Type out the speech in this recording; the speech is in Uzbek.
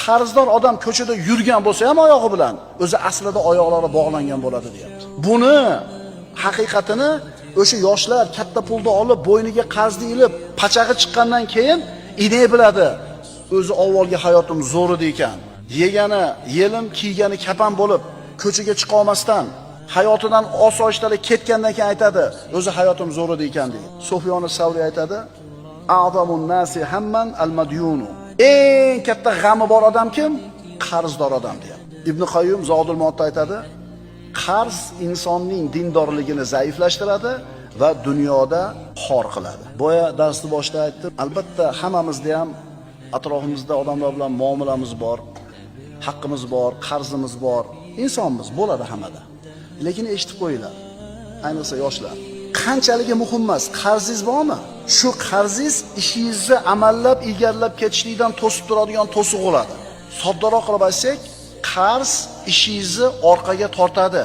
qarzdor odam ko'chada yurgan bo'lsa ham oyog'i bilan, o'zi aslida oyoqlari bog'langan bo'ladi, deyapti. Buni haqiqatini o'sha yoshlar katta pulni olib, bo'yniga qarzni ilib, pachag'i chiqqandan keyin inay biladi. O'zi avvalgi hayotim zo'r edi ekan. Yegani yelim, kiygani kapan bo'lib, ko'chaga chiqa olmasdan, hayotidan osoyishtalik ketgandan keyin aytadi, o'zi hayotim zo'r edi ekan deydi. Sufyon as-Savriy aytadi: "A'zamun nasi hamman al-madyunu." Eng katta g'ami bor odam kim? Qarzdor odam deyapti. Ibn Qayyum Zodul Ma'odda aytadi: qarz insonning dindorligini zaiflashtiradi va dunyoda xor qiladi. Boya darsni boshida aytdim, albatta hammamizda ham atrofimizda odamlar bilan muomalamiz bor, haqqimiz bor, qarzimiz bor, insonmiz, bo'ladi hammada. Lekin eshitib qo'yinglar, ayniqsa yoshlar, qanchaligi muhim emas, qarzingiz bormi? Shu qarzingiz ishingizni amallab, egallab ketishlikdan to'sib turadigan to'siq bo'ladi. Soddaroq qilib aytsak, qarz ishingizni orqaga tortadi.